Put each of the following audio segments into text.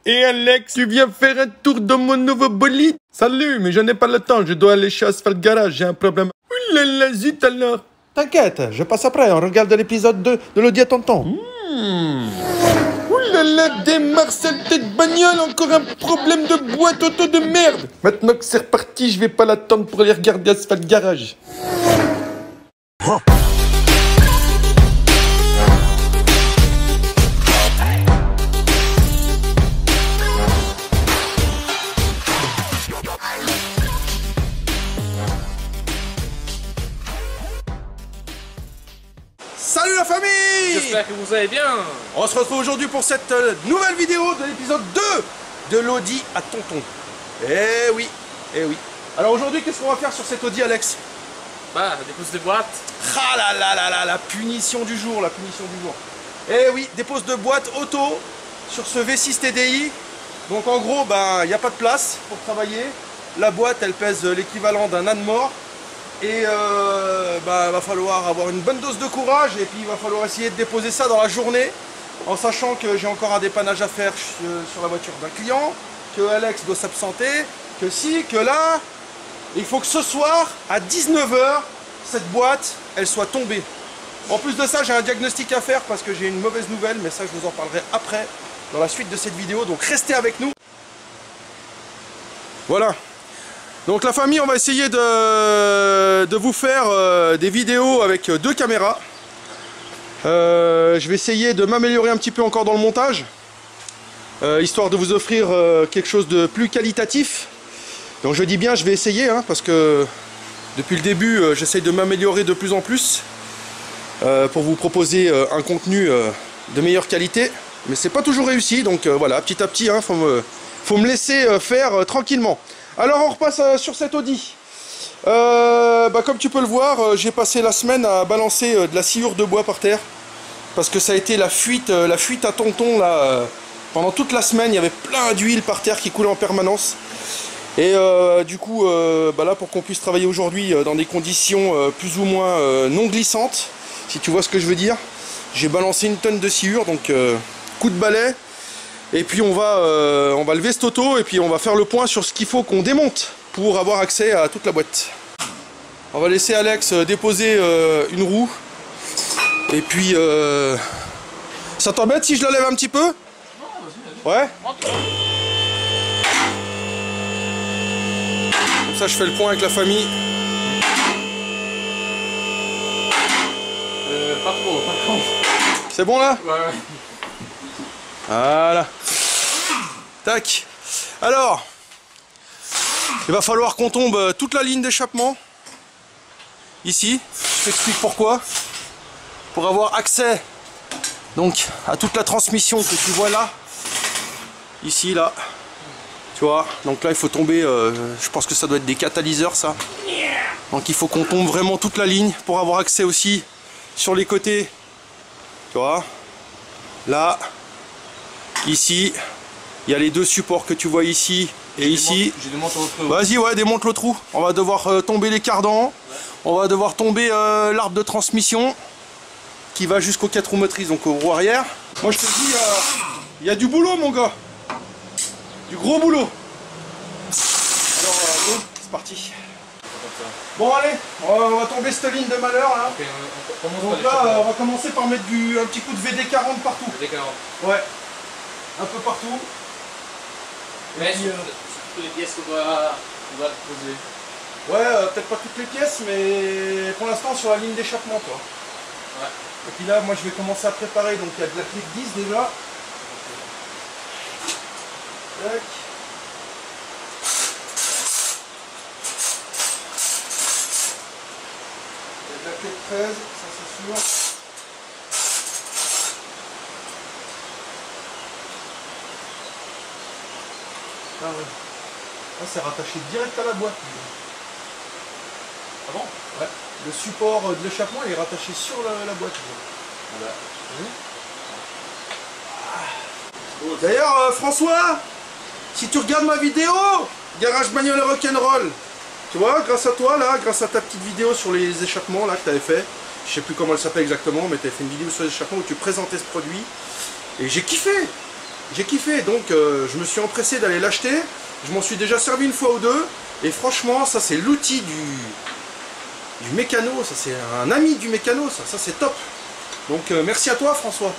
Et Alex, tu viens faire un tour dans mon nouveau bolide? Salut, mais je n'ai pas le temps, je dois aller chez Asphalt Garage, j'ai un problème. Ouh là là, zut alors. T'inquiète, je passe après, on regarde l'épisode 2 de l'Audi à tonton. Ouh là là, démarre cette tête bagnole, encore un problème de boîte auto de merde. Maintenant que c'est reparti, je vais pas l'attendre pour aller regarder Asphalt Garage. Salut la famille! J'espère que vous allez bien. On se retrouve aujourd'hui pour cette nouvelle vidéo de l'épisode 2 de l'Audi à tonton. Eh oui, eh oui. Alors aujourd'hui, qu'est-ce qu'on va faire sur cette Audi, Alex? Bah, dépose des boîtes. Ah là là là là, la punition du jour, la punition du jour. Eh oui, dépose de boîte auto sur ce V6 TDI. Donc en gros, ben, il n'y a pas de place pour travailler. La boîte, elle pèse l'équivalent d'un âne mort. Et bah, va falloir avoir une bonne dose de courage et puis il va falloir essayer de déposer ça dans la journée en sachant que j'ai encore un dépannage à faire sur la voiture d'un client, que Alex doit s'absenter, que si, que là, il faut que ce soir à 19 h cette boîte elle soit tombée. En plus de ça, j'ai un diagnostic à faire parce que j'ai une mauvaise nouvelle, mais ça je vous en parlerai après dans la suite de cette vidéo, donc restez avec nous. Voilà. Donc la famille, on va essayer de vous faire des vidéos avec 2 caméras. Je vais essayer de m'améliorer un petit peu encore dans le montage, histoire de vous offrir quelque chose de plus qualitatif. Donc je dis bien je vais essayer, hein, parce que depuis le début j'essaye de m'améliorer de plus en plus pour vous proposer un contenu de meilleure qualité. Mais c'est pas toujours réussi, donc voilà, petit à petit, hein, faut me laisser faire tranquillement. Alors on repasse sur cette Audi. Bah, comme tu peux le voir, j'ai passé la semaine à balancer de la sciure de bois par terre. Parce que ça a été la fuite à tonton là. Pendant toute la semaine, il y avait plein d'huile par terre qui coulait en permanence. Et du coup, bah là, pour qu'on puisse travailler aujourd'hui dans des conditions plus ou moins non glissantes, si tu vois ce que je veux dire, j'ai balancé une tonne de sciure, donc coup de balai. Et puis on va lever cette auto et puis on va faire le point sur ce qu'il faut qu'on démonte pour avoir accès à toute la boîte. On va laisser Alex déposer une roue. Et puis ça t'embête si je la lève un petit peu? Non, vas-y. Ouais. Comme ça je fais le point avec la famille. Pas trop, par contre. C'est bon là? Ouais. Voilà. Tac. Alors, il va falloir qu'on tombe toute la ligne d'échappement. Ici. Je t'explique pourquoi. Pour avoir accès donc à toute la transmission que tu vois là. Ici, là. Tu vois. Donc là, il faut tomber. Je pense que ça doit être des catalyseurs, ça. Donc il faut qu'on tombe vraiment toute la ligne pour avoir accès aussi sur les côtés. Tu vois. Là. Ici, il y a les 2 supports que tu vois ici et ici. Vas-y, ouais, démonte l'autre roue. On va devoir tomber les cardans. Ouais. On va devoir tomber l'arbre de transmission qui va jusqu'aux 4 roues motrices, donc aux roues arrière. Moi, je te dis, il y a du boulot, mon gars. Du gros boulot. Alors, go, c'est parti. Bon, allez, on va tomber cette ligne de malheur là. Okay, donc là, on va commencer par mettre un petit coup de VD40 partout. VD40. Ouais. Un peu partout. Mais sur toutes les pièces qu'on doit poser. Ouais, peut-être pas toutes les pièces, mais pour l'instant sur la ligne d'échappement, toi. Ouais. Et puis là, moi je vais commencer à préparer, donc il y a de la clé de 10 déjà. Tac. Il y a de la clé de 13, ça c'est sûr. Ah ouais. Ah, c'est rattaché direct à la boîte. Ah bon? Ouais. Le support de l'échappement est rattaché sur la boîte. Voilà. D'ailleurs, François, si tu regardes ma vidéo, Garage Bagnole Rock'n'Roll, tu vois, grâce à toi, là, grâce à ta petite vidéo sur les échappements là que tu avais fait, je sais plus comment elle s'appelle exactement, mais tu avais fait une vidéo sur les échappements où tu présentais ce produit, et j'ai kiffé. j'ai kiffé, donc je me suis empressé d'aller l'acheter. Je m'en suis déjà servi une fois ou deux. Et franchement, ça c'est l'outil du mécano. Ça c'est un ami du mécano, ça c'est top. Donc merci à toi François.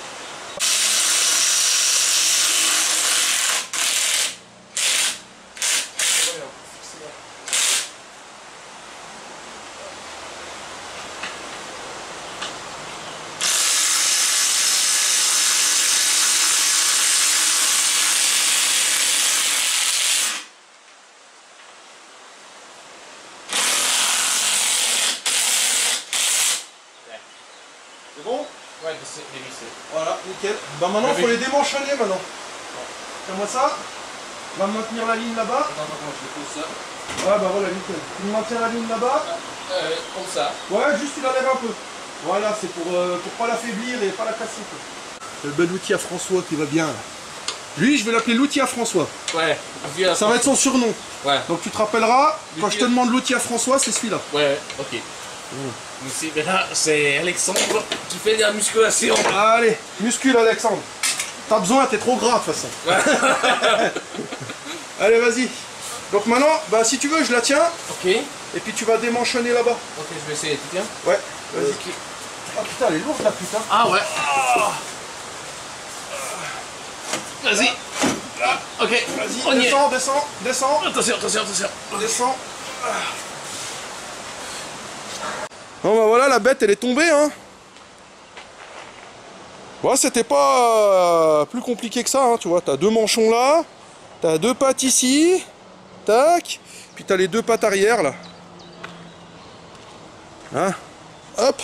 C'est bon? Ouais, c'est dévissé. Voilà, nickel. Bah maintenant, il faut les démanchonner maintenant. Fais-moi ça. On va maintenir la ligne là-bas. Attends, comment je pose ça? Ouais, bah voilà, nickel. Tu maintiens la ligne là-bas. Comme ça. Ouais, juste tu la lèves un peu. Voilà, c'est pour pas l'affaiblir et pas la casser. Le bel outil à François qui va bien. Lui, je vais l'appeler l'outil à François. Ouais. Ça va être son surnom. Ouais. Donc tu te rappelleras, quand je te demande l'outil à François, c'est celui-là. Ouais, ok. Ici, là, c'est Alexandre qui fait de la musculation. Allez, muscule Alexandre. T'as besoin, t'es trop gras de toute façon. Ouais. Allez, vas-y. Donc maintenant, bah si tu veux, je la tiens. Ok. Et puis tu vas démanchonner là-bas. Ok, je vais essayer. Tu tiens? Ouais, vas-y. Ok. Ah putain, elle est lourde la putain. Ah ouais. Vas-y. Ok. Vas-y, On y est. descends, descends, descends. Attention, attention, attention. Descends. Bon bah voilà, la bête elle est tombée hein. Bon, c'était pas plus compliqué que ça hein, tu vois, t'as deux manchons là, t'as deux pattes ici, tac, puis t'as les deux pattes arrière là. Hein, hop.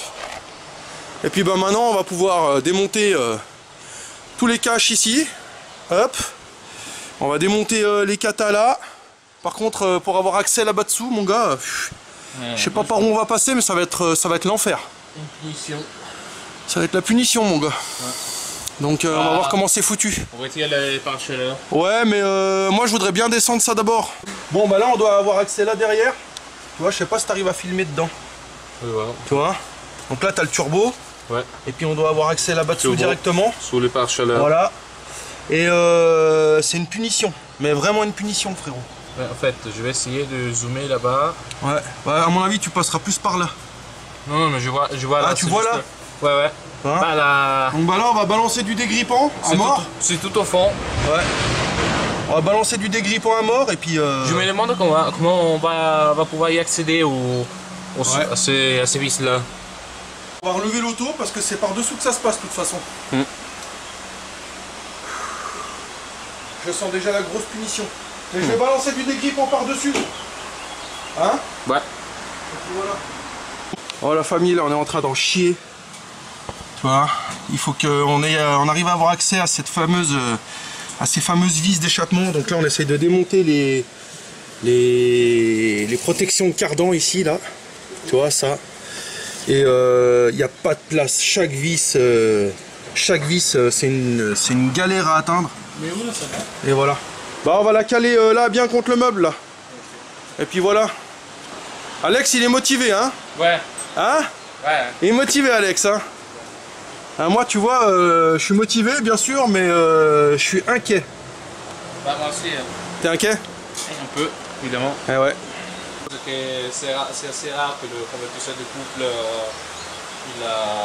Et puis bah maintenant on va pouvoir démonter tous les caches ici. Hop. On va démonter les katas là. Par contre pour avoir accès là-bas dessous mon gars, je sais pas par où on va passer mais ça va être l'enfer. Une punition. Ça va être la punition mon gars. Ouais. Donc on va voir comment c'est foutu. On va tirer les pare-chaleurs. Ouais mais moi je voudrais bien descendre ça d'abord. Bon bah là on doit avoir accès là derrière. Tu vois je sais pas si t'arrives à filmer dedans. Oui, voilà. Tu vois. Donc là t'as le turbo. Ouais. Et puis on doit avoir accès là-bas dessous Turbo. directement. Sous les pare-chaleurs. Voilà. Et c'est une punition. Mais vraiment une punition frérot. Ouais, en fait je vais essayer de zoomer là-bas. Ouais. Bah à mon avis tu passeras plus par là. Non, non mais je vois là. Ah tu vois là. Ouais ouais. Hein Pas là. Donc bah là on va balancer du dégrippant à mort. C'est tout au fond. Ouais. On va balancer du dégrippant à mort et puis Je me demande comment on va pouvoir y accéder Ouais. à ces vis là. on va relever l'auto parce que c'est par dessous que ça se passe de toute façon. Je sens déjà la grosse punition. Et je vais balancer du dégrippant par dessus. Hein? Ouais. Et puis voilà. Oh la famille là on est en train d'en chier. Tu vois, il faut qu'on arrive à avoir accès à cette fameuse à ces fameuses vis d'échappement. Donc là on essaye de démonter les protections de cardan ici là. Tu vois ça. Et il n'y a pas de place. Chaque vis c'est une galère à atteindre. Mais où là ça va? Et voilà. Bah on va la caler là bien contre le meuble là. Et puis voilà. Alex il est motivé hein. Ouais. Hein? Ouais. Il est motivé Alex hein. Moi tu vois je suis motivé bien sûr mais je suis inquiet. Bah moi aussi. Hein. T'es inquiet? Un peu, évidemment. Eh ouais. C'est assez rare que le convertisseur de couple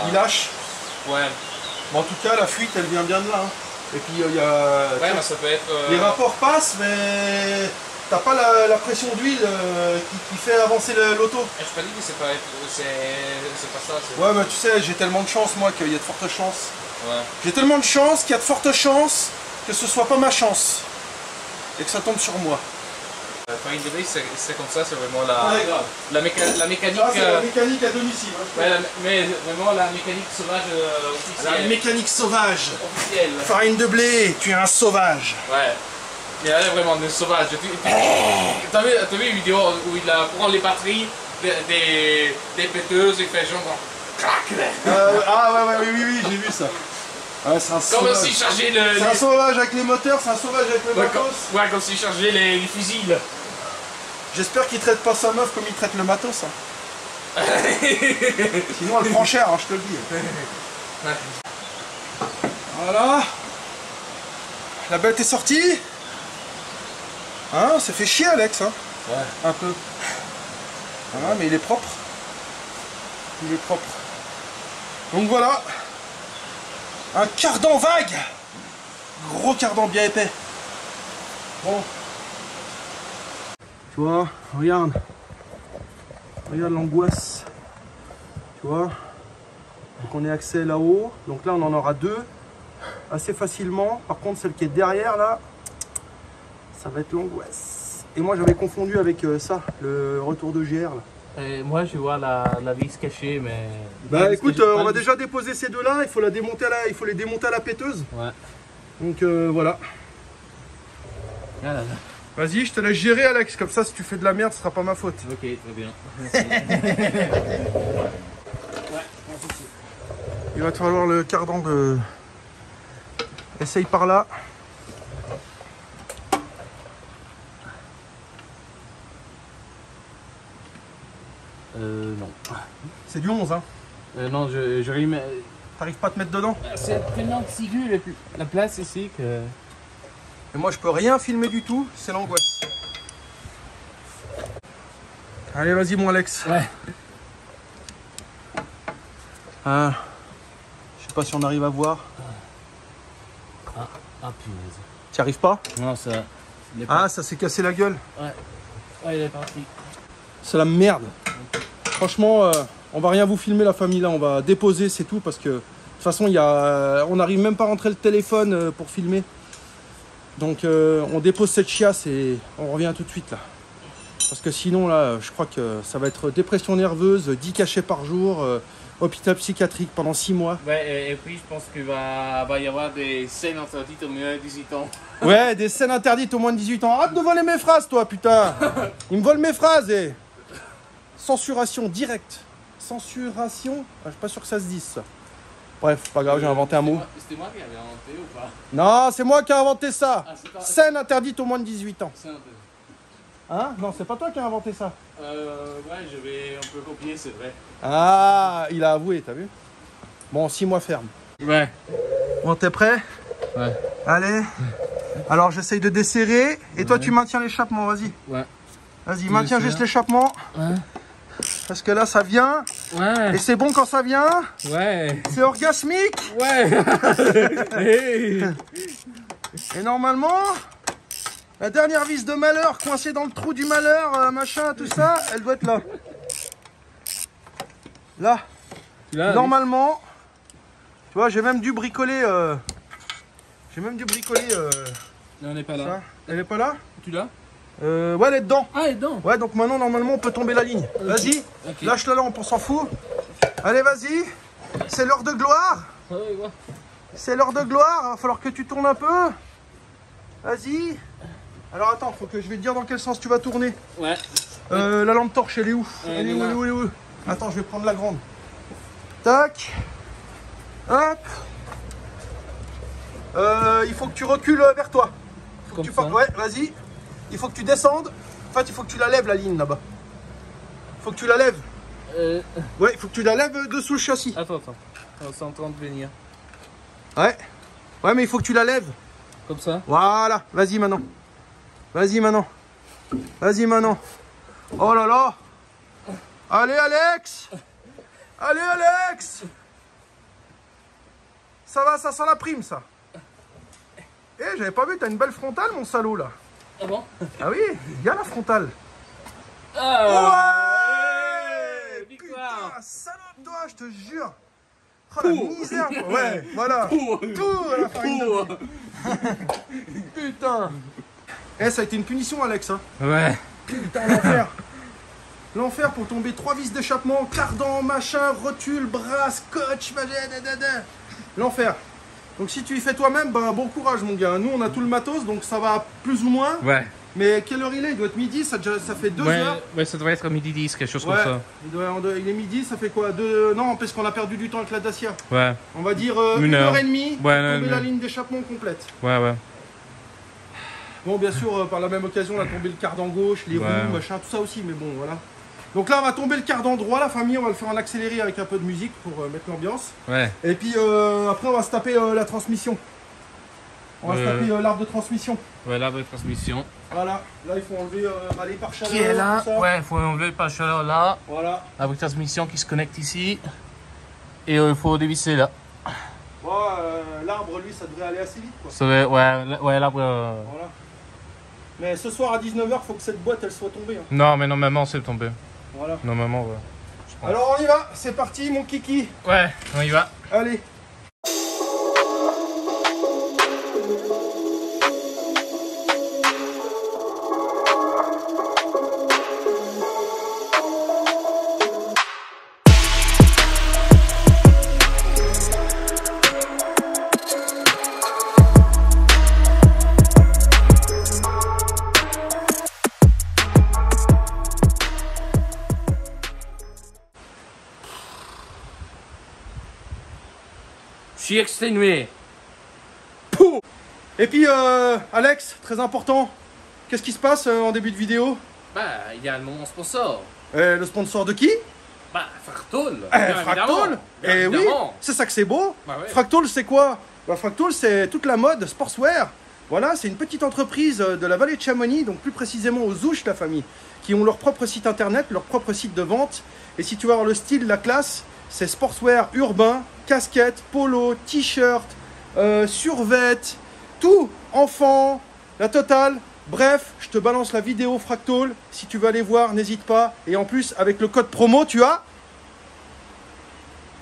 Il lâche. Ouais. Mais en tout cas la fuite elle vient bien de là hein. Et puis il y a... Ouais mais ça peut être... Les rapports passent mais t'as pas la pression d'huile qui fait avancer l'auto. Je pas dit que c'est pas ça. Ouais mais tu sais j'ai tellement de chance moi qu'il y a de fortes chances. Ouais. J'ai tellement de chance qu'il y a de fortes chances que ce soit pas ma chance. Et que ça tombe sur moi. Farine de blé c'est comme ça, c'est vraiment Ouais, grave. la mécanique... Ah, c'est la mécanique à domicile. Hein, ouais, mais vraiment la mécanique sauvage officielle. la mécanique sauvage. Officielle. Farine de blé, tu es un sauvage. Ouais. Mais elle est vraiment une sauvage. T'as vu une vidéo où il prend les batteries des péteuses et fait genre... Oui, j'ai vu ça. Ouais, c'est un Comme sauvage. si charger le... C'est un sauvage avec les moteurs, c'est un sauvage avec le matos. Ouais, comme si charger les fusils. J'espère qu'il traite pas sa meuf comme il traite le matos. Hein. Sinon elle prend cher, hein, je te le dis. Voilà. la bête est sortie. Hein, ça fait chier Alex, hein. Ouais. Un peu. Voilà, mais il est propre. Il est propre. Donc voilà. Un cardan vague. Gros cardan bien épais. Bon. Tu vois, regarde. Regarde l'angoisse. Tu vois. Donc on est accès là-haut. Donc là on en aura deux. Assez facilement. Par contre celle qui est derrière là, ça va être l'angoisse. Et moi j'avais confondu avec ça, le retour de GR là. Moi je vois la vis cachée, mais... Bah écoute, on va déjà déposer ces deux là, il faut les démonter à la péteuse. Ouais. Donc voilà. Ah là là. Vas-y, je te laisse gérer Alex, comme ça si tu fais de la merde, ce sera pas ma faute. Ok, très bien. Il va te falloir le cardan de... Essaye par là. Non. C'est du 11 hein. Non, je remets... T'arrives pas à te mettre dedans? C'est tellement exigu la place ici que... Et moi je peux rien filmer du tout, c'est l'angoisse. Allez vas-y mon Alex. Ouais. Ah, je sais pas si on arrive à voir. Ah punaise. T'y arrives pas? Non, ça... Ah, ça s'est cassé la gueule. Ouais. Ouais, il est parti. C'est la merde. Franchement, on va rien vous filmer la famille là, on va déposer, c'est tout, parce que de toute façon, on n'arrive même pas à rentrer le téléphone pour filmer. Donc on dépose cette chiasse et on revient tout de suite là. Parce que sinon là, je crois que ça va être dépression nerveuse, 10 cachets par jour, hôpital psychiatrique pendant 6 mois. Ouais, et puis je pense qu'il va y avoir des scènes interdites au moins 18 ans. Ouais, des scènes interdites au moins de 18 ans. Arrête de voler mes phrases toi, putain. Il me vole mes phrases et... Censuration directe. Censuration, je suis pas sûr que ça se dise ça. Bref, pas grave, j'ai inventé un mot. C'était moi qui avais inventé ou pas? Non, c'est moi qui ai inventé ça. Ah, c'est pas... Scène interdite au moins de 18 ans. C'est interdit. Hein? Non, c'est pas toi qui as inventé ça. Ouais, je vais un peu copier, c'est vrai. Ah, il a avoué, t'as vu? Bon, 6 mois ferme. Ouais. Bon, t'es prêt? Ouais. Allez. Alors, j'essaye de desserrer. Et toi, tu maintiens l'échappement, vas-y. Ouais. Vas-y, maintiens juste l'échappement. Ouais. Parce que là, ça vient. Ouais. Et c'est bon quand ça vient. Ouais. C'est orgasmique. Ouais. Hey. Et normalement, la dernière vis de malheur coincée dans le trou du malheur, machin, tout ça, elle doit être là. Là. Normalement, tu vois, j'ai même dû bricoler. Non, on n'est pas là. Ça. Elle est pas là? Tu l'as? Ouais, elle est dedans. Ah, elle est dedans. Ouais, donc maintenant, normalement, on peut tomber la ligne. Okay. Vas-y, Okay. lâche la lampe, on s'en fout. Allez, vas-y. C'est l'heure de gloire. Ouais, ouais. C'est l'heure de gloire. Il va falloir que tu tournes un peu. Vas-y. Alors, attends, faut que je vais te dire dans quel sens tu vas tourner. Ouais. La lampe torche, elle est où? Elle est où? Attends, je vais prendre la grande. Tac. Hop. Il faut que tu recules vers toi. Faut que tu ça. Ouais, vas-y. Il faut que tu descendes. En fait, il faut que tu la lèves, la ligne, là-bas. Il faut que tu la lèves. Ouais, il faut que tu la lèves dessous le châssis. Attends. C'est en train de venir. Ouais. Ouais, mais il faut que tu la lèves. Comme ça? Voilà. Vas-y, maintenant. Vas-y, maintenant. Vas-y, maintenant. Oh là là. Allez, Alex. Allez, Alex. Ça va, ça sent la prime, ça. Eh, j'avais pas vu, t'as une belle frontale, mon salaud, là. Ah bon? Ah oui, il y a la frontale. Ouais. Victoire. Putain, salope, toi, je te jure. Oh, la misère, quoi. Ouais, voilà. Tout à la farine de blé. Putain. Eh, ça a été une punition, Alex, hein. Ouais. Putain, l'enfer. L'enfer pour tomber 3 vis d'échappement, cardan, machin, rotule, bras, scotch, l'enfer. Donc si tu y fais toi-même, ben bon courage mon gars. Nous on a tout le matos, donc ça va plus ou moins. Ouais. Mais quelle heure il est? Il doit être midi, ça fait 2 heures. Ouais, ça devrait être midi 10, quelque chose Ouais, comme ça. il est midi, ça fait quoi? Non, parce qu'on a perdu du temps avec la Dacia. Ouais. On va dire 1 heure. 1h30 pour Ouais, tomber la ligne d'échappement complète. Ouais. Bon, bien sûr, par la même occasion, on a tombé le cardan gauche, les roues, machin, tout ça aussi, mais bon, voilà. Donc là, on va tomber le cardan droit, la famille, on va le faire en accéléré avec un peu de musique pour mettre l'ambiance. Ouais. Et puis après, on va se taper la transmission. On va se taper l'arbre de transmission. Ouais, l'arbre de transmission. Voilà, là il faut enlever les pare-chaleurs. Qui est là? tout ça. Ouais, il faut enlever le pare-chaleur là. Voilà. L'arbre de transmission qui se connecte ici. Et il faut dévisser là. Bon, l'arbre, lui, ça devrait aller assez vite, quoi. Ça va, ouais, l'arbre. Voilà. Mais ce soir à 19h, il faut que cette boîte, elle soit tombée. Hein. Non, mais normalement, c'est tombé. Voilà. Normalement, ouais. Alors on y va, c'est parti, mon kiki. Ouais, on y va. Allez. Je suis exténué. Pouh. Et puis Alex, très important, qu'est-ce qui se passe en début de vidéo? Bah, il y a mon sponsor. Le sponsor de qui? Bah, Fractal. Fractal. Et oui, c'est ça que c'est beau. Bah ouais. Fractal, c'est quoi? Bah, Fractal, c'est toute la mode sportswear. Voilà, c'est une petite entreprise de la vallée de Chamonix, donc plus précisément aux Ouches, la famille, qui ont leur propre site internet, leur propre site de vente. Et si tu veux avoir le style, la classe, c'est sportswear urbain, casquette, polo, t-shirt, survêt, tout, enfant, la totale. Bref, je te balance la vidéo Fractal. Si tu veux aller voir, n'hésite pas. Et en plus, avec le code promo, tu as...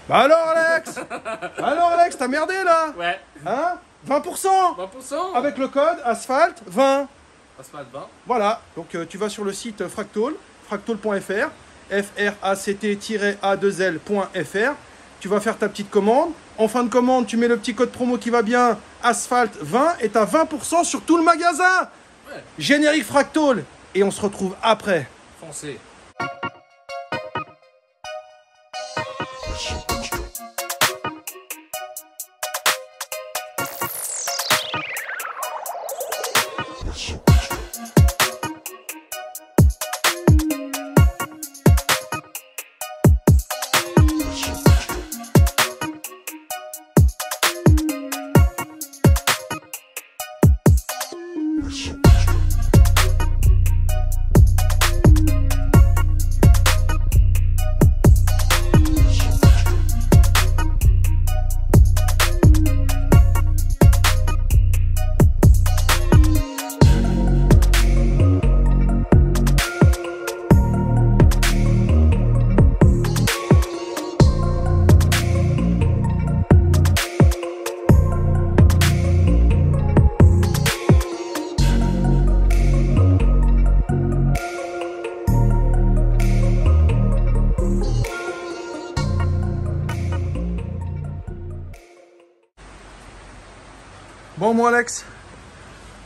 Bah alors Alex Alors Alex, t'as merdé là? Ouais. Hein? 20%, 20%. avec le code Asphalt 20. Asphalt 20. Voilà, donc tu vas sur le site Fractal, fractal.fr, FRACT-A2L.fr. Tu vas faire ta petite commande. En fin de commande, tu mets le petit code promo qui va bien, Asphalt 20, et tu as 20% sur tout le magasin. Ouais. Générique Fractal. Et on se retrouve après. Foncez. Bon, moi Alex,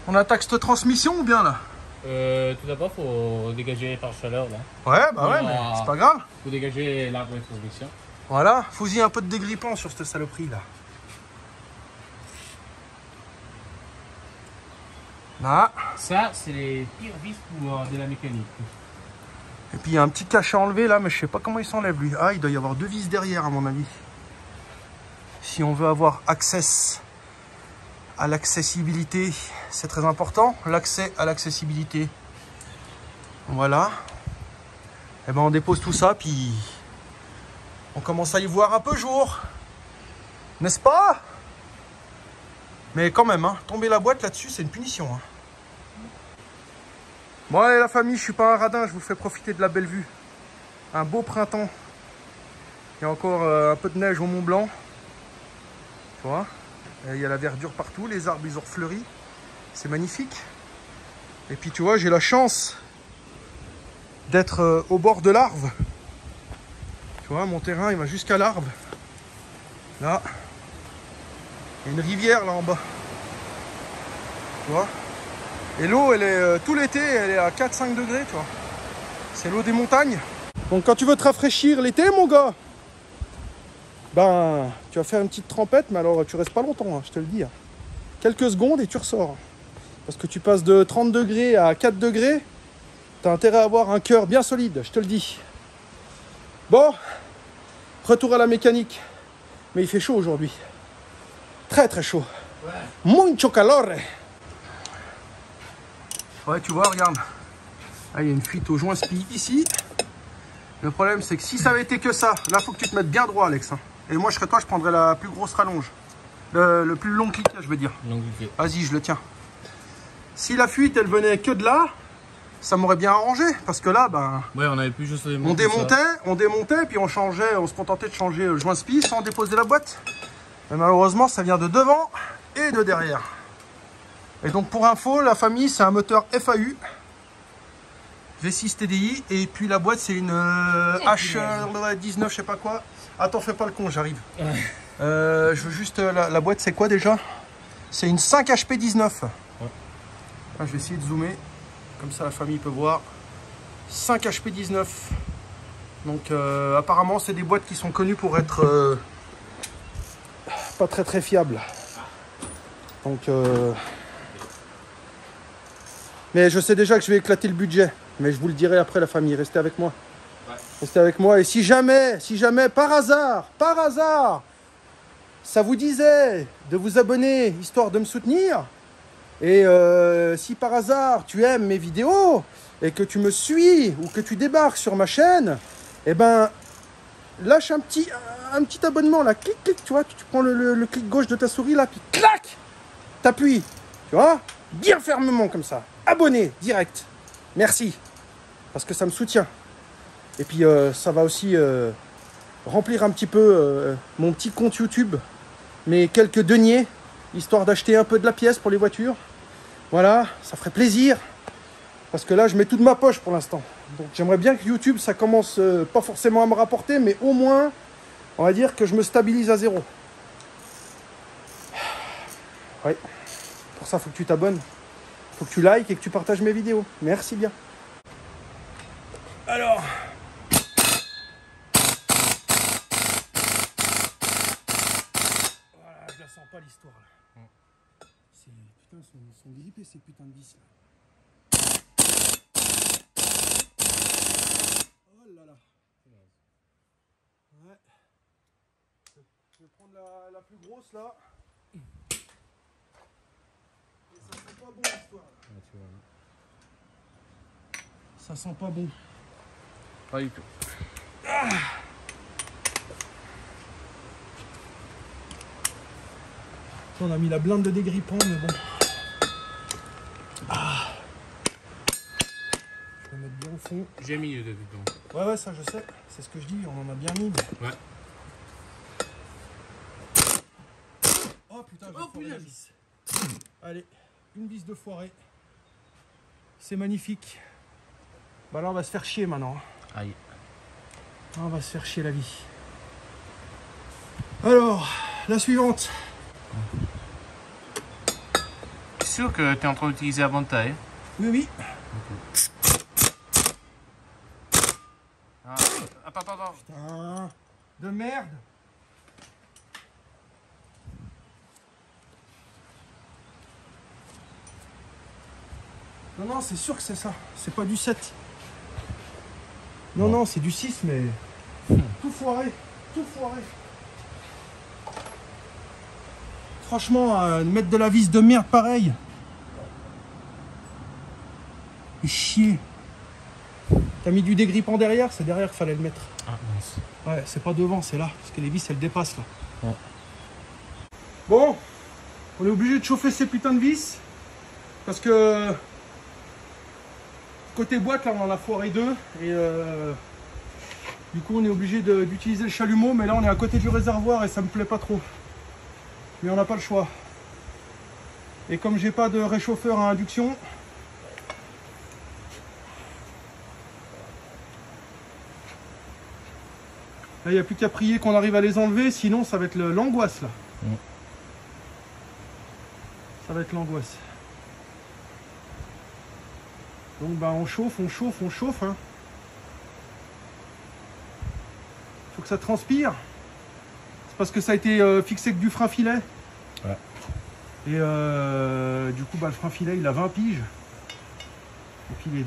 on attaque cette transmission ou bien là? Tout d'abord, il faut dégager les pare-chaleurs là. Ouais, bah ouais, mais c'est pas grave. Il faut dégager l'arbre de transmission. Voilà, faut-y un peu de dégrippant sur cette saloperie là. Là. Ça, c'est les pires vis pour de la mécanique. Et puis il y a un petit cache à enlever là, mais je sais pas comment il s'enlève lui. Ah, il doit y avoir deux vis derrière à mon avis. Si on veut avoir accès à l'accessibilité, c'est très important, l'accès à l'accessibilité. Voilà. Et ben on dépose tout ça, puis on commence à y voir un peu jour. N'est-ce pas? Mais quand même, hein, tomber la boîte là-dessus, c'est une punition. Hein. Bon allez la famille, je suis pas un radin, je vous fais profiter de la belle vue. Un beau printemps. Il y a encore un peu de neige au Mont Blanc. Tu vois? Il y a la verdure partout, les arbres ils ont fleuri. C'est magnifique. Et puis tu vois, j'ai la chance d'être au bord de l'Arve. Tu vois, mon terrain il va jusqu'à l'Arve. Là, il y a une rivière là en bas. Tu vois? Et l'eau, elle est tout l'été, elle est à 4-5 degrés, tu vois. C'est l'eau des montagnes. Donc quand tu veux te rafraîchir l'été, mon gars, ben, tu vas faire une petite trempette, mais alors tu restes pas longtemps, hein, je te le dis. Hein. Quelques secondes et tu ressors. Parce que tu passes de 30 degrés à 4 degrés, tu as intérêt à avoir un cœur bien solide, je te le dis. Bon, retour à la mécanique. Mais il fait chaud aujourd'hui. Très très chaud. Mucho calor. Ouais, tu vois, regarde. Là, il y a une fuite au joint spi ici. Le problème, c'est que si ça avait été que ça, là, faut que tu te mettes bien droit, Alex. Et moi, je serais toi, je prendrais la plus grosse rallonge. Le plus long cliquet, je veux dire. Vas-y, je le tiens. Si la fuite, elle venait que de là, ça m'aurait bien arrangé. Parce que là, ben... Ouais, on avait plus juste on démontait, puis on changeait, on se contentait de changer le joint spi sans déposer la boîte. Mais malheureusement, ça vient de devant et de derrière. Et donc, pour info, la famille, c'est un moteur FAU. V6 TDI. Et puis la boîte, c'est une H19, je sais pas quoi. Attends, fais pas le con, j'arrive. Je veux juste... la boîte, c'est quoi déjà? C'est une 5 HP19. Ouais. Là, je vais essayer de zoomer. Comme ça, la famille peut voir. 5 HP19. Donc, apparemment, c'est des boîtes qui sont connues pour être pas très fiables. Donc, mais je sais déjà que je vais éclater le budget. Mais je vous le dirai après, la famille. Restez avec moi. Ouais. Restez avec moi. Et si jamais, par hasard, ça vous disait de vous abonner, histoire de me soutenir, et si par hasard, tu aimes mes vidéos, et que tu me suis, ou que tu débarques sur ma chaîne, eh ben, lâche un petit abonnement, là. Clic, clic, tu vois, tu prends le clic gauche de ta souris, là, puis clac, t'appuies, tu vois, bien fermement, comme ça. Abonné, direct. Merci, parce que ça me soutient. Et puis, ça va aussi remplir un petit peu mon petit compte YouTube, mes quelques deniers, histoire d'acheter un peu de la pièce pour les voitures. Voilà, ça ferait plaisir, parce que là, je mets tout de ma poche pour l'instant. Donc, j'aimerais bien que YouTube, ça commence pas forcément à me rapporter, mais au moins, on va dire que je me stabilise à 0. Ouais, pour ça, il faut que tu t'abonnes. Faut que tu likes et que tu partages mes vidéos. Merci bien. Alors. Voilà, je la sens pas l'histoire là. Putain, ils sont grippés ces putains de vis là. Oh là là. Ouais. Je vais prendre la plus grosse là. Ça sent pas bon l'histoire. Ouais, tu vois. Ça sent pas bon. Pas du tout. Ah. On a mis la blinde de dégrippant, mais bon. Ah. Je vais mettre bien au fond. J'ai mis le dégrippant. Ouais, ça je sais. C'est ce que je dis, on en a bien mis. Mais... Ouais. Oh putain, j'ai la vis. Allez. Une vis de foirée. C'est magnifique. Bah là on va se faire chier maintenant. Aïe. On va se faire chier la vie. Alors, la suivante. Tu es sûr que tu es en train d'utiliser la bonne taille? Oui. Okay. Ah, attends. Putain, de merde. Non, c'est sûr que c'est ça. C'est pas du 7. Non, c'est du 6, mais... Tout foiré. Franchement, mettre de la vis de merde pareil. Et chier. T'as mis du dégrippant derrière, c'est derrière qu'il fallait le mettre. Ah, mince. Ouais, c'est pas devant, c'est là. Parce que les vis, elles dépassent là. Ouais. Bon, on est obligé de chauffer ces putains de vis. Parce que... Côté boîte, là, on en a foiré 2. Et du coup, on est obligé d'utiliser le chalumeau. Mais là, on est à côté du réservoir et ça me plaît pas trop. Mais on n'a pas le choix. Et comme j'ai pas de réchauffeur à induction, là, il n'y a plus qu'à prier qu'on arrive à les enlever. Sinon, ça va être l'angoisse, là. Ouais. Ça va être l'angoisse. Donc bah on chauffe, hein. Faut que ça transpire. C'est parce que ça a été fixé avec du frein filet. Ouais. Et du coup bah le frein filet il a 20 piges. Et puis il est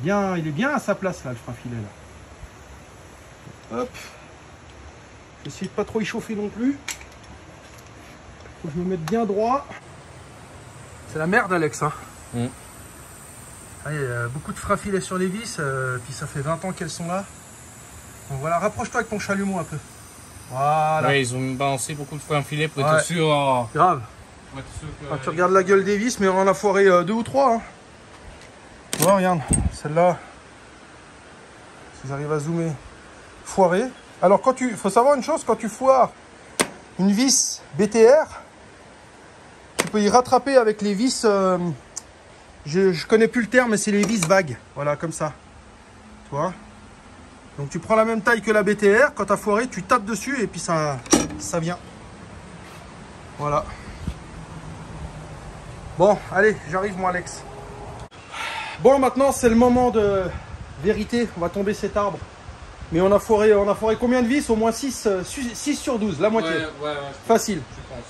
bien à sa place là, le frein filet là. Hop. J'essaie de pas trop y chauffer non plus. Faut que je me mette bien droit. C'est la merde, Alex. Hein. Mm. Il y a beaucoup de freins filets sur les vis, puis ça fait 20 ans qu'elles sont là. Donc voilà, rapproche-toi avec ton chalumeau un peu. Voilà. Ouais, ils ont balancé beaucoup de freins filets pour être sûr. Grave. Pour être sûr que... Quand tu regardes la gueule des vis, mais on en a foiré 2 ou 3. Hein. Ouais, regarde, celle-là, si j'arrive à zoomer, foirée. Alors, faut savoir une chose, quand tu foires une vis BTR, tu peux y rattraper avec les vis, je connais plus le terme, mais c'est les vis vagues. Voilà, comme ça. Tu vois? Donc, tu prends la même taille que la BTR, quand tu as foiré, tu tapes dessus et puis ça vient. Voilà. Bon, allez, j'arrive, moi, Alex. Bon, maintenant, c'est le moment de vérité. On va tomber cet arbre. Mais on a foiré combien de vis? Au moins 6 sur 12, la moitié. Ouais, facile. Je pense.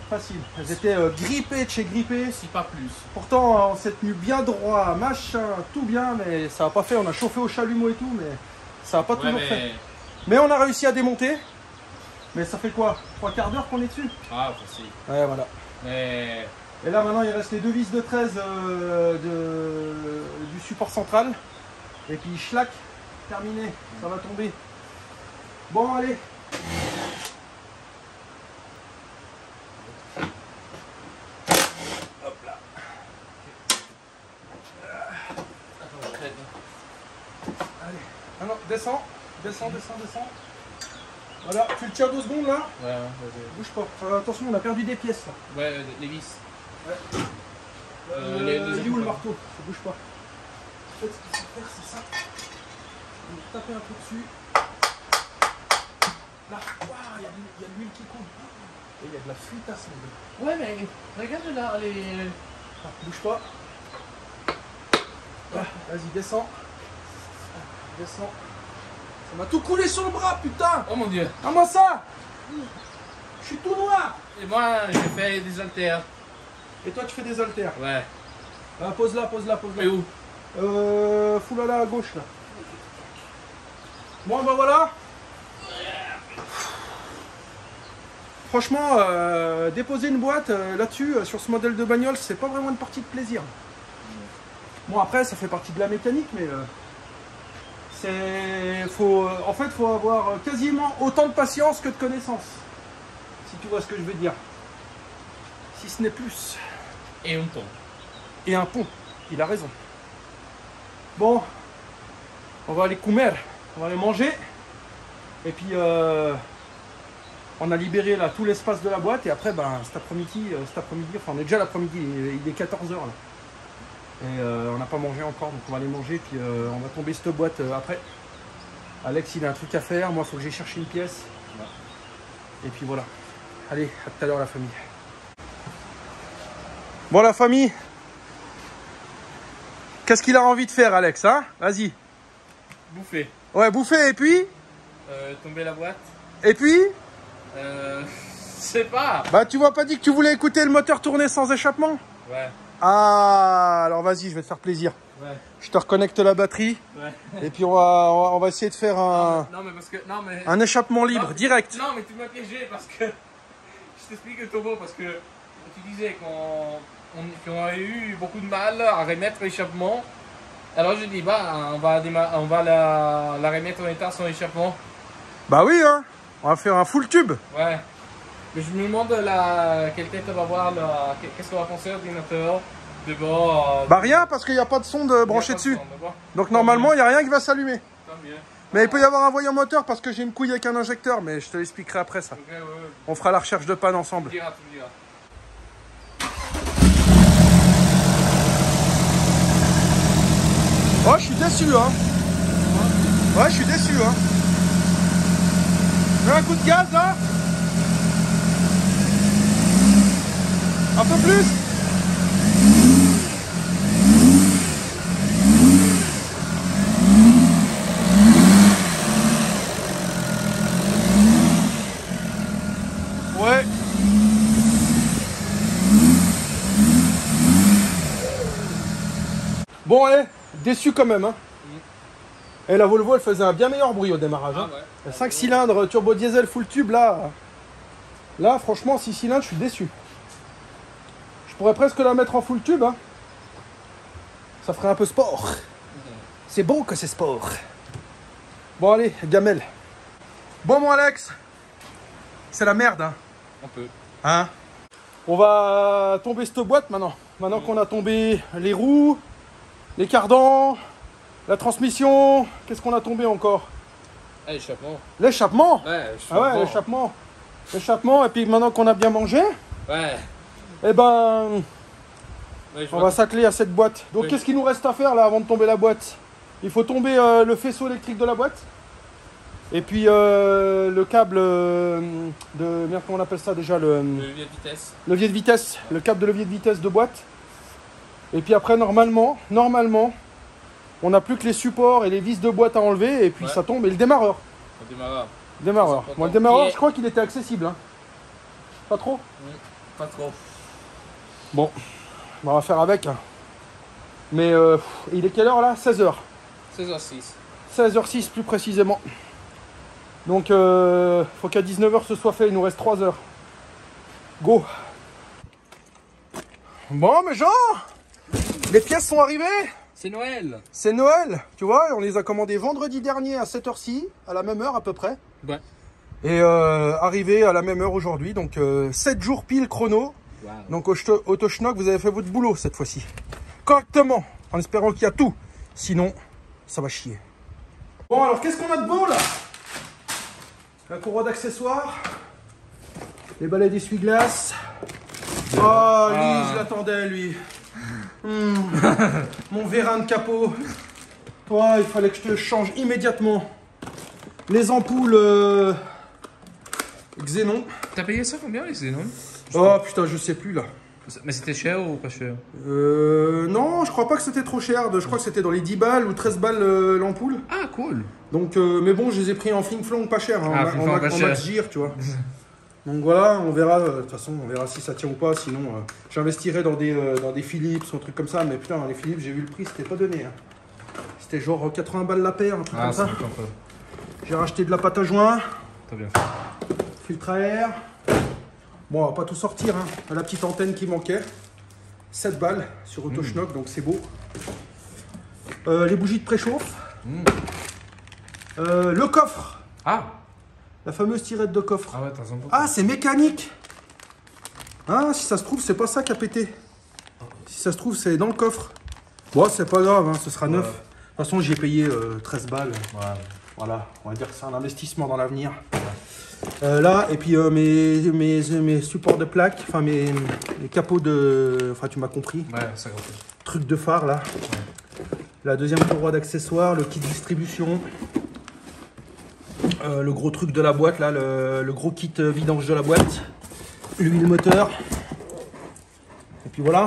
Facile. Elles étaient grippées de chez grippées. Si pas plus. Pourtant, on s'est tenu bien droit, machin, tout bien, mais ça n'a pas fait. On a chauffé au chalumeau et tout, mais ça n'a pas toujours fait. Mais on a réussi à démonter. Mais ça fait quoi? 3 quarts d'heure qu'on est dessus? Ah, facile. Ouais, voilà. Mais... Et là, maintenant, il reste les 2 vis de 13 du support central. Et puis, schlack, terminé. Ça va tomber. Bon, allez. Hop là. Allez. Ah non, descends. Descends. Voilà, tu le tires 2 secondes là. Ouais. Bouge pas. Attention, on a perdu des pièces là. Ouais, les vis. Ouais. Les il est où le marteau? Ça bouge pas. En fait, ce qu'il faut faire, c'est ça. On va taper un peu dessus. Là, il y a de l'huile qui coule. Et il y a de la fritasse, mon gars. Ouais, mais regarde là, les... Ah, bouge pas. Ah, vas-y, descends. Descends. Ça m'a tout coulé sur le bras, putain. Oh mon dieu. Ah, moi ça. Je suis tout noir. Et moi, j'ai fait des haltères. Et toi, tu fais des haltères. Ouais. Ah, pose là. Et où? Fous-la là à gauche là. Bon, ben voilà. Franchement, déposer une boîte là-dessus, sur ce modèle de bagnole, c'est pas vraiment une partie de plaisir. Bon, après, ça fait partie de la mécanique, mais en fait, faut avoir quasiment autant de patience que de connaissances. Si tu vois ce que je veux dire. Si ce n'est plus. Et un pont. Et un pont. Il a raison. Bon, on va aller comer, on va aller manger. Et puis, on a libéré là tout l'espace de la boîte. Et après, ben, cet après-midi, enfin, on est déjà l'après-midi, il est 14 h là. Et on n'a pas mangé encore, donc on va aller manger. Puis on va tomber cette boîte après. Alex, il a un truc à faire. Moi, il faut que j'aille chercher une pièce. Ouais. Et puis voilà. Allez, à tout à l'heure, la famille. Bon, la famille. Qu'est-ce qu'il a envie de faire, Alex, hein? Vas-y. Bouffer. Ouais, bouffer, et puis? Tomber la boîte. Et puis? Je sais pas. Bah, tu m'as pas dit que tu voulais écouter le moteur tourner sans échappement? Ouais. Ah, alors vas-y, je vais te faire plaisir. Ouais. Je te reconnecte la batterie. Ouais. Et puis on va essayer de faire un échappement libre, direct. Non, mais tu m'as piégé parce que... Je t'explique le topo parce que tu disais qu'on a eu beaucoup de mal à remettre l'échappement. Alors je dis, bah, on va la remettre en état sans échappement. Bah oui, hein. On va faire un full tube. Ouais. Mais je me demande quelle tête on va voir, qu'est-ce qu'on va penser l'ordinateur de bord. Bah rien, parce qu'il n'y a pas de sonde branchée dessus. Donc normalement, il n'y a rien qui va s'allumer. Tant mieux. Mais il peut y avoir un voyant moteur parce que j'ai une couille avec un injecteur, mais je te l'expliquerai après ça. Okay, ouais. On fera la recherche de panne ensemble. Tu me diras. Oh, je suis déçu, hein. Ouais, je suis déçu, hein. Mets un coup de gaz, là. Un peu plus. Ouais. Bon, allez, déçu quand même, hein. Et la Volvo, elle faisait un bien meilleur bruit au démarrage. Ah, Hein. ouais. 5 cylindres, turbo diesel, full tube, là. Là, franchement, 6 cylindres, je suis déçu. Je pourrais presque la mettre en full tube. Hein. Ça ferait un peu sport. C'est bon que c'est sport. Bon allez, gamelle. Bon mon Alex, c'est la merde. Hein. On peut. Hein? On va tomber cette boîte maintenant. Maintenant qu'on a tombé les roues, les cardans, la transmission. Qu'est-ce qu'on a tombé encore? Ah, l'échappement. L'échappement? Ouais, Ah ouais, l'échappement. L'échappement, et puis maintenant qu'on a bien mangé, Ouais. eh ben, Ouais, je on vois. va s'atteler à cette boîte. Donc Oui. qu'est-ce qu'il nous reste à faire là avant de tomber la boîte? Il faut tomber le faisceau électrique de la boîte. Et puis le câble de... Merde, comment on appelle ça déjà? Le levier de vitesse. Levier de vitesse. Le câble de levier de vitesse de boîte. Et puis après, normalement, on n'a plus que les supports et les vis de boîte à enlever. Et puis Ouais. ça tombe. Et le démarreur. On démarre. Démarreur. C'est Moi, le important. démarreur, Et- je crois qu'il était accessible. Hein. Pas trop? Pas trop. Bon, on va faire avec. Hein. Mais il est quelle heure là? 16h. 16h06. 16h06 plus précisément. Donc, faut qu'à 19h ce soit fait. Il nous reste 3 heures. Go. Bon, mais genre, les pièces sont arrivées. C'est Noël. C'est Noël, tu vois. On les a commandées vendredi dernier à cette heure-ci, à la même heure à peu près. Ouais. Et arrivé à la même heure aujourd'hui. Donc, 7 jours pile chrono. Wow. Donc, Autoschnock, vous avez fait votre boulot cette fois-ci. Correctement, en espérant qu'il y a tout. Sinon, ça va chier. Bon, alors, qu'est-ce qu'on a de beau, là? La courroie d'accessoires. Les balais d'essuie-glace. Oh, lui, je l'attendais, lui. Mon vérin de capot. Oh, il fallait que je te change immédiatement. Les ampoules Xénon. T'as payé ça combien les Xénon? Oh, putain, je sais plus, là. Mais c'était cher ou pas cher? Non, je crois pas que c'était trop cher. Je crois que c'était dans les 10 balles ou 13 balles l'ampoule. Ah, cool. Donc, mais bon, je les ai pris en fling-flong pas cher. Hein, Ah, en fling-flong pas cher. max gire, tu vois. Donc voilà, on verra. De toute façon, on verra si ça tient ou pas. Sinon, j'investirai dans des Philips ou un truc comme ça. Mais putain, les Philips, j'ai vu le prix, c'était pas donné. Hein. C'était genre 80 balles la paire, un truc Ah, comme c'est ça. bon, un peu. J'ai racheté de la pâte à joint, T'as bien fait. filtre à air. Bon, on va pas tout sortir. Hein. La petite antenne qui manquait. 7 balles sur Autoschnock, donc c'est beau. Les bougies de préchauffe. Le coffre. Ah. La fameuse tirette de coffre. Ah ouais, t'as un peu. Ah, c'est mécanique. Ah, si ça se trouve, c'est pas ça qui a pété. Si ça se trouve, c'est dans le coffre. Bon, c'est pas grave, hein, ce sera neuf. De toute façon, j'ai payé 13 balles. Ouais. Voilà, on va dire que c'est un investissement dans l'avenir. Là, et puis mes supports de plaques, enfin mes capots de... Enfin, tu m'as compris. Ouais, ça compte. Truc de phare, là. La deuxième courroie d'accessoires, le kit distribution. Le gros truc de la boîte, là, le gros kit vidange de la boîte. L'huile moteur. Et puis voilà.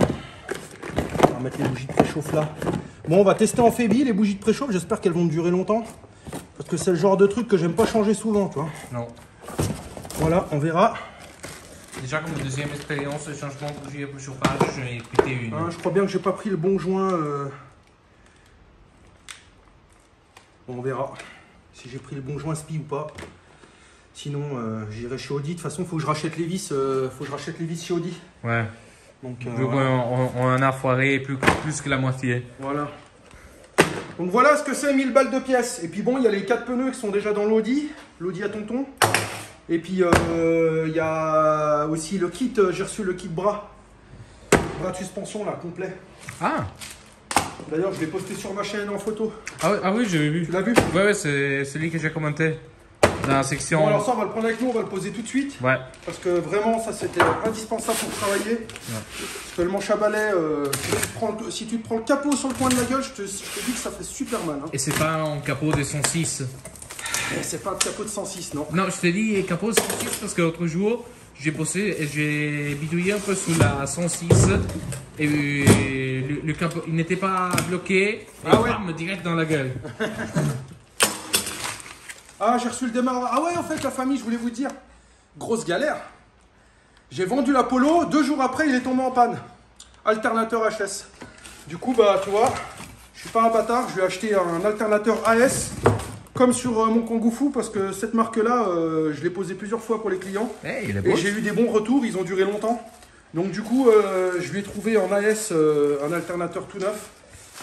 On va mettre les bougies de préchauffe là. Bon, on va tester en Fébi les bougies de préchauffe. J'espère qu'elles vont durer longtemps. Parce que c'est le genre de truc que j'aime pas changer souvent, tu vois. Non. Voilà, on verra. Déjà, comme deuxième expérience de changement de bougie pour chauffage, j'ai pété une. Hein, je crois bien que j'ai pas pris le bon joint. Bon, on verra si j'ai pris le bon joint SPI ou pas. Sinon, j'irai chez Audi. De toute façon, faut que je rachète les vis. Faut que je rachète les vis chez Audi. Ouais. Donc, Vu voilà. qu'on en a foiré plus que la moitié. Voilà. Donc voilà ce que c'est 1000 balles de pièces. Et puis bon, il y a les 4 pneus qui sont déjà dans l'Audi. L'Audi à tonton. Et puis il y a aussi le kit. J'ai reçu le kit bras. Bras de suspension là, complet. Ah. D'ailleurs, je l'ai posté sur ma chaîne en photo. Ah oui, j'ai vu. Tu l'as vu? Ouais, c'est celui que j'ai commenté. Dans la section. Bon, alors ça, on va le prendre avec nous. On va le poser tout de suite. Ouais. Parce que vraiment, ça c'était indispensable pour travailler. Parce que le manche à balai, si tu te prends le capot sur le coin de la gueule, je te dis que ça fait super mal. Hein. Et c'est pas un capot de 106. C'est pas un capot de 106, non. Non, je te dis capot de 106 parce que l'autre jour, j'ai bossé et j'ai bidouillé un peu sous la 106. Et le capot, il n'était pas bloqué. Et Ah ouais. bam, direct dans la gueule. Ah, j'ai reçu le démarrage. Ah ouais, en fait, la famille, je voulais vous dire, grosse galère. J'ai vendu la Polo, 2 jours après, il est tombé en panne. Alternateur HS. Du coup, bah, tu vois, je suis pas un bâtard, je vais acheter un alternateur AS, comme sur mon Kangoo Foo, parce que cette marque-là, je l'ai posé plusieurs fois pour les clients. Hey, il est Et beau. j'ai eu des bons retours, ils ont duré longtemps. Donc du coup, je lui ai trouvé en AS un alternateur tout neuf.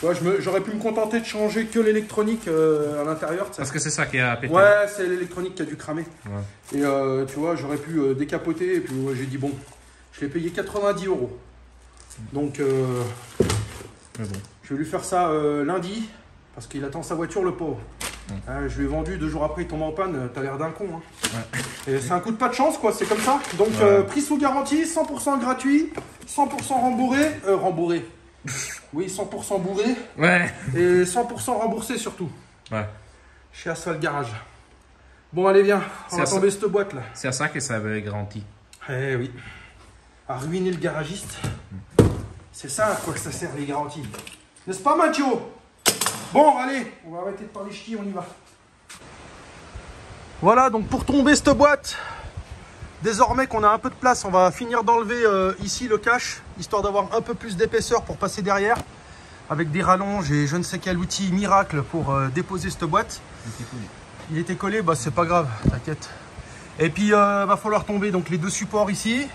Ouais, j'aurais pu me contenter de changer que l'électronique à l'intérieur. Parce que c'est ça qui a pété. Ouais, c'est l'électronique qui a dû cramer. Ouais. Et tu vois, j'aurais pu décapoter. Et puis moi, j'ai dit bon, je l'ai payé 90 €. Donc, Mais bon. je vais lui faire ça lundi. Parce qu'il attend sa voiture, le pauvre. Je lui ai vendu 2 jours après, il tombe en panne. T'as l'air d'un con. Hein. Ouais. Et c'est un coup de pas de chance, quoi. C'est comme ça. Donc, prix sous garantie, 100% gratuit, 100% remboursé. Remboursé. Oui, 100% bourré. Ouais. Et 100% remboursé surtout. Ouais. Chez Asphalt Garage. Bon, allez, viens. On va tomber cette boîte là. C'est à ça que ça avait garanti. Eh oui. À ruiner le garagiste. C'est ça à quoi que ça sert les garanties. N'est-ce pas, Mathieu? Bon, allez. On va arrêter de parler ch'ti, on y va. Voilà, donc pour tomber cette boîte, désormais qu'on a un peu de place, on va finir d'enlever ici le cache, histoire d'avoir un peu plus d'épaisseur pour passer derrière, avec des rallonges et je ne sais quel outil miracle pour déposer cette boîte. Il était collé, bah c'est pas grave, t'inquiète. Et puis va falloir tomber donc les deux supports ici.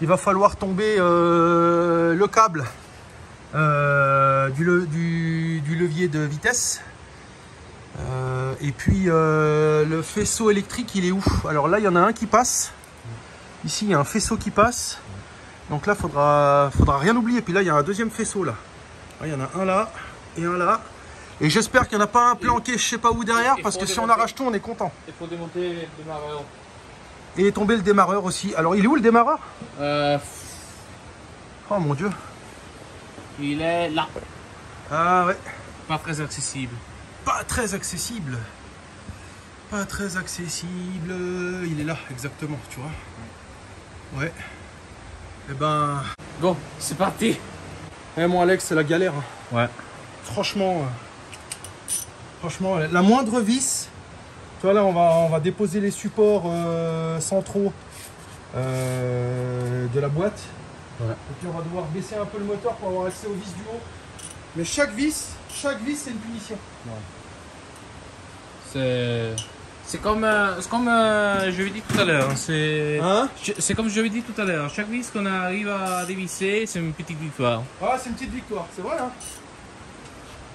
Il va falloir tomber le câble du levier de vitesse. Et puis le faisceau électrique, il est où? Alors là, il y en a un qui passe. Ici, il y a un faisceau qui passe. Donc là, faudra rien oublier. Puis là, il y a un deuxième faisceau là. Il y en a un là et un là. Et j'espère qu'il n'y en a pas un planqué je sais pas où derrière, parce que si on arrache tout, on est content. Il faut démonter le démarreur. Et tomber le démarreur aussi. Alors, il est où le démarreur? Oh mon Dieu. Il est là. Ah ouais. Pas très accessible. Pas très accessible. Pas très accessible. Il est là, exactement, tu vois. Ouais. Eh ben... Bon, c'est parti. Eh, mon Alex, c'est la galère. Hein. Ouais. Franchement, la moindre vis... Tu vois, là, on va déposer les supports centraux de la boîte. Ouais. Et puis, on va devoir baisser un peu le moteur pour avoir accès aux vis du haut. Mais chaque vis, c'est une punition. Ouais. C'est comme je l'ai dit tout à l'heure. C'est comme je l'ai dit tout à l'heure. Chaque vis qu'on arrive à dévisser, c'est une petite victoire. Ah, c'est une petite victoire, c'est vrai. Hein.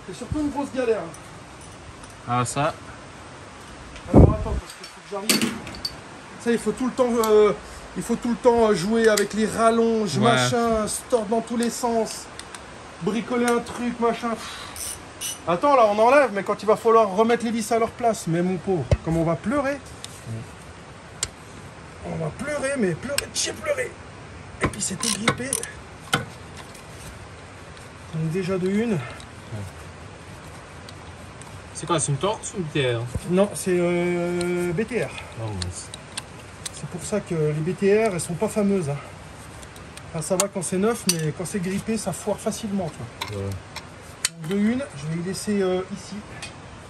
C'est surtout une grosse galère. Ah, ça. Alors attends, parce qu'il faut que j'arrive. Ça, il faut tout le temps jouer avec les rallonges, ouais. Machin, se tordre dans tous les sens, bricoler un truc, machin. Attends, là, on enlève, mais quand il va falloir remettre les vis à leur place, mais mon pauvre, comme on va pleurer. On va pleurer, mais pleurer de chez pleurer. Et puis c'était grippé. On est déjà de une. C'est quoi, c'est une torse ou une BTR? Non, c'est BTR. Oh, c'est pour ça que les BTR, elles sont pas fameuses. Hein. Enfin, ça va quand c'est neuf, mais quand c'est grippé, ça foire facilement. Tu vois. Ouais. Donc, de une, je vais y laisser ici.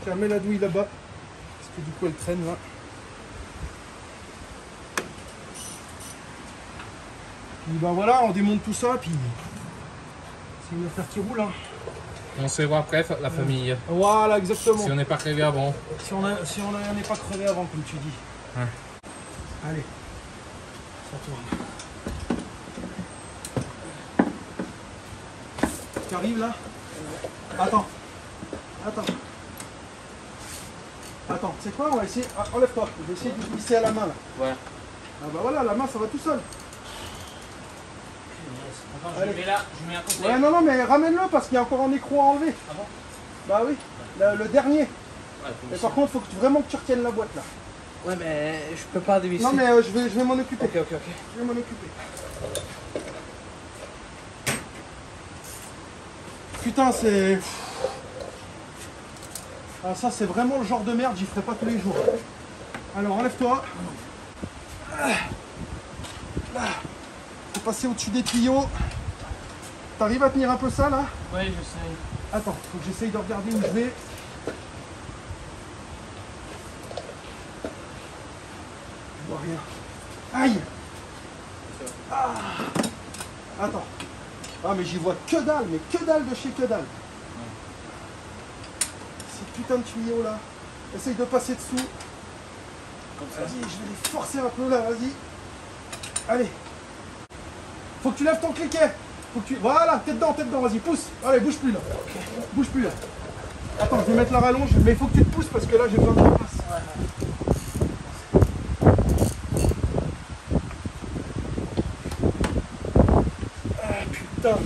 Tiens, mets la douille là-bas. Parce que du coup, elle traîne là. Puis ben voilà, on démonte tout ça, puis c'est une affaire qui roule. Hein. On se voit après, la famille. Voilà, exactement. Si on n'est pas crevé avant. Si on n'est pas crevé avant, comme tu dis. Ouais. Allez, ça tourne. Tu arrives là? Attends. Attends, c'est quoi? On va essayer. Ah, enlève-toi. Je vais essayer de glisser à la main là. Ouais. Ah bah voilà, la main ça va tout seul. Attends, je mets là, je mets à côté. Ouais, non, mais ramène-le parce qu'il y a encore un écrou à enlever. Ah bon? Bah oui, le dernier. Ouais, mais par contre, il faut vraiment que tu retiennes la boîte là. Ouais, mais je peux pas dévisser. Non, mais je vais m'en occuper. Ok. Je vais m'en occuper. Putain, c'est... Ah, ça, c'est vraiment le genre de merde, j'y ferai pas tous les jours. Alors, enlève-toi. Faut passer au-dessus des tuyaux. T'arrives à tenir un peu ça, là? Ouais, je sais. Attends, faut que j'essaye de regarder où je vais. Je vois rien. Aïe! Ah. Attends. Ah, mais j'y vois que dalle, mais que dalle de chez que dalle. Ces putains de tuyaux là. Essaye de passer dessous. Vas-y, je vais les forcer un peu là, vas-y. Allez. Faut que tu lèves ton cliquet. Faut que tu... Voilà, t'es dedans, vas-y, pousse. Allez, bouge plus là. Bouge plus là. Attends, je vais mettre la rallonge, mais il faut que tu te pousses parce que là j'ai besoin de place. Ah putain.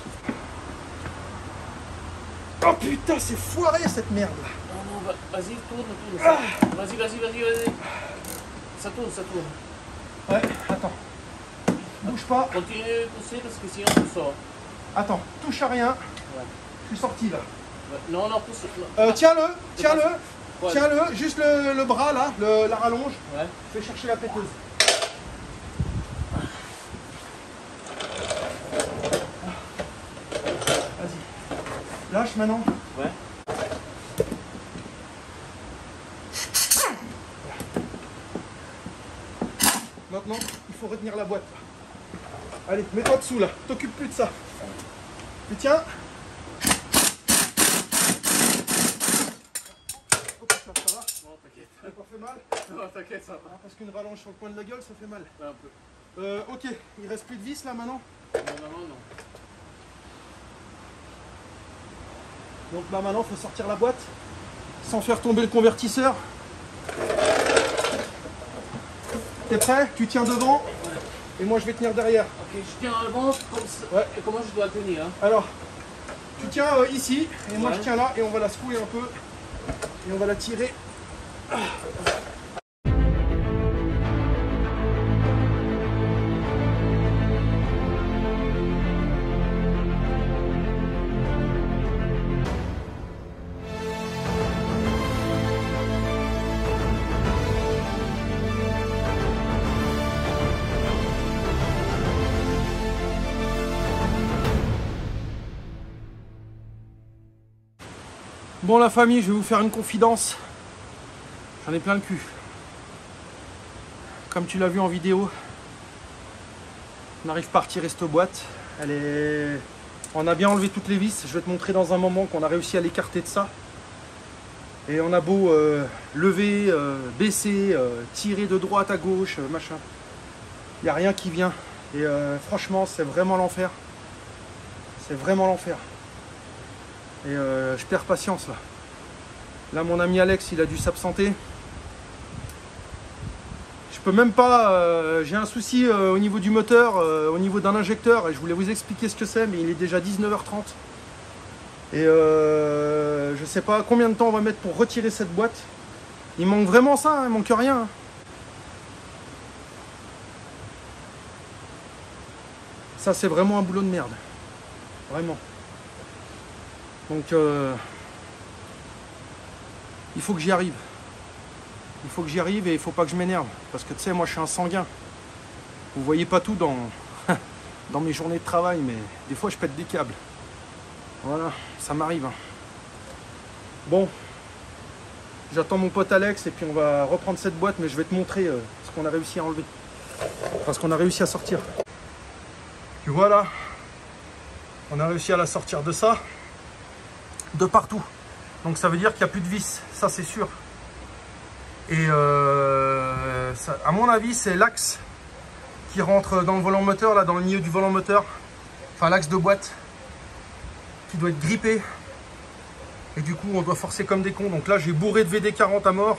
Oh putain, c'est foiré cette merde là. Non, vas-y, tourne. Vas-y. Ça tourne. Ouais, attends. Bouge pas. Continue de pousser parce que sinon tu sors. Attends, touche à rien. Ouais. Je suis sorti là. Non, pousse. Tiens-le, juste le bras là, la rallonge. Ouais. Je vais chercher la péteuse. Vas-y. Lâche maintenant. Ouais. Maintenant, il faut retenir la boîte. Allez, mets-toi dessous là, t'occupe plus de ça. Tu tiens. Ça va? Non, t'inquiète. Ça t'a pas fait mal? Non, t'inquiète, ça va. Parce qu'une rallonge sur le coin de la gueule, ça fait mal. Un peu. Ok, il reste plus de vis là maintenant. Non. Donc là maintenant, il faut sortir la boîte sans faire tomber le convertisseur. T'es prêt? Tu tiens devant et moi je vais tenir derrière. Ok, je tiens devant comme ça. Ouais. Et comment je dois tenir hein? Alors, tu tiens ici et moi Ouais. je tiens là et on va la secouer un peu et on va la tirer. Bon la famille, je vais vous faire une confidence. J'en ai plein le cul. Comme tu l'as vu en vidéo, on n'arrive pas à retirer cette boîte. On a bien enlevé toutes les vis. Je vais te montrer dans un moment qu'on a réussi à l'écarter de ça. Et on a beau lever, baisser, tirer de droite à gauche, machin. Il n'y a rien qui vient. Et franchement, c'est vraiment l'enfer. C'est vraiment l'enfer. Et je perds patience là. Là mon ami Alex il a dû s'absenter. Je peux même pas, j'ai un souci au niveau du moteur, au niveau d'un injecteur et je voulais vous expliquer ce que c'est mais il est déjà 19h30. Et je sais pas combien de temps on va mettre pour retirer cette boîte. Il manque vraiment ça, hein, il manque rien. Hein. Ça c'est vraiment un boulot de merde. Vraiment. Donc il faut que j'y arrive. Il faut que j'y arrive et il faut pas que je m'énerve. Parce que tu sais, moi je suis un sanguin. Vous voyez pas tout dans, dans mes journées de travail, mais des fois je pète des câbles. Voilà, ça m'arrive. Hein. Bon, j'attends mon pote Alex et puis on va reprendre cette boîte, mais je vais te montrer ce qu'on a réussi à enlever. Parce qu'on a réussi à sortir. Puis voilà, on a réussi à la sortir de ça. De partout. Donc ça veut dire qu'il n'y a plus de vis, ça c'est sûr. Et ça, à mon avis, c'est l'axe qui rentre dans le volant moteur, là dans le milieu du volant moteur. Enfin l'axe de boîte qui doit être grippé. Et du coup on doit forcer comme des cons. Donc là j'ai bourré de VD40 à mort.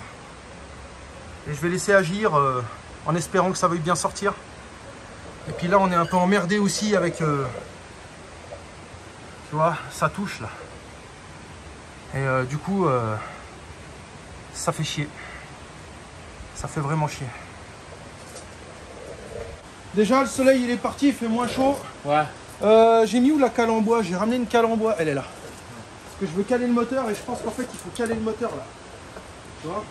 Et je vais laisser agir en espérant que ça veuille bien sortir. Et puis là on est un peu emmerdé aussi avec... tu vois, ça touche là. Et du coup, ça fait chier. Ça fait vraiment chier. Déjà, le soleil, il est parti, il fait moins chaud. Ouais. J'ai mis où la cale en bois? J'ai ramené une cale en bois, elle est là. Parce que je veux caler le moteur et je pense qu'en fait, il faut caler le moteur là. Tu vois?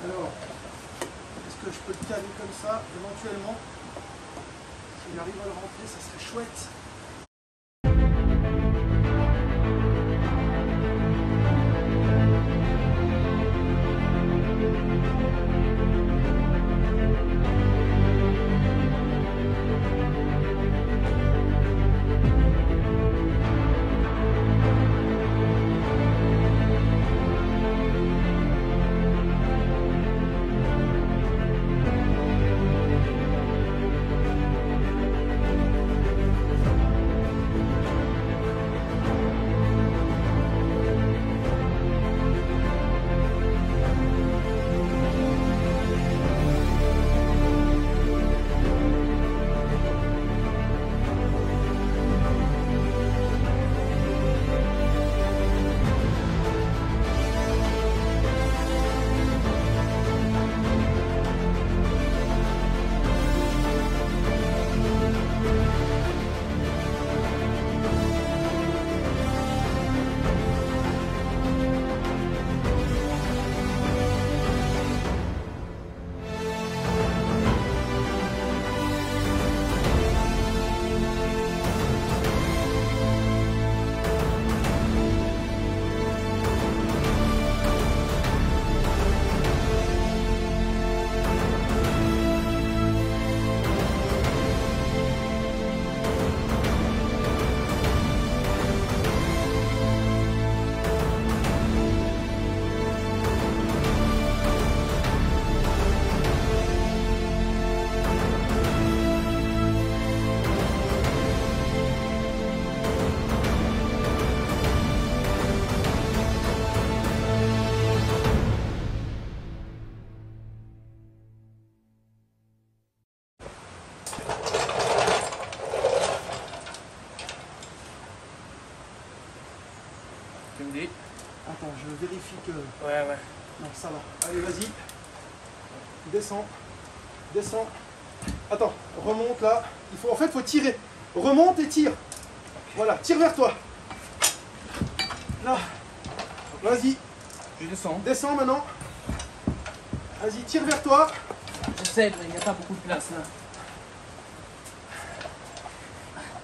Alors, est-ce que je peux le caler comme ça, éventuellement? S'il arrive à le rentrer, ça serait chouette. Tu me dis. Attends, je vérifie que... Ouais, ouais. Non, ça va. Allez, vas-y. Descends. Descends. Attends, remonte là. En fait, il faut tirer. Remonte et tire. Voilà, tire vers toi. Là. Vas-y. Je descends. Descends maintenant. Vas-y, tire vers toi. J'essaie, mais il n'y a pas beaucoup de place là.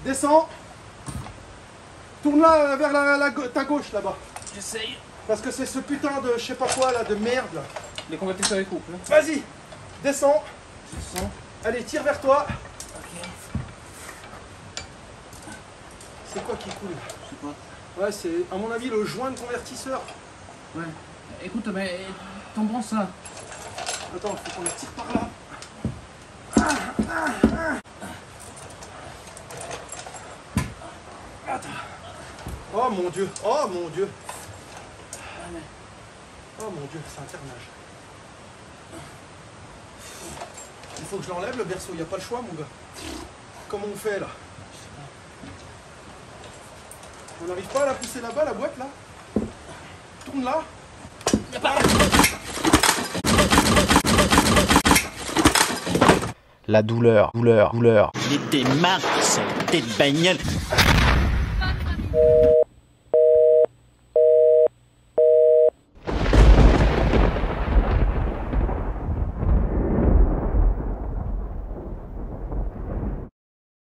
Descends. Tourne là vers ta gauche là-bas. J'essaye. Parce que c'est ce putain de je sais pas quoi là, de merde là. Les convertisseurs et couples. Vas-y. Descends. Je descends. Allez, tire vers toi. Ok. C'est quoi qui coule? Je sais pas. Ouais, c'est à mon avis le joint de convertisseur. Ouais. Écoute, mais t'en prends ça. Attends, il faut qu'on le tire par là. Attends. Oh mon dieu, oh mon dieu. Oh mon dieu, c'est un carnage. Il faut que je l'enlève le berceau, il n'y a pas le choix mon gars. Comment on fait là? On n'arrive pas à la pousser là-bas, la boîte là? Tourne là. Y a pas... La douleur. Il était marre, cette tête de bagnole.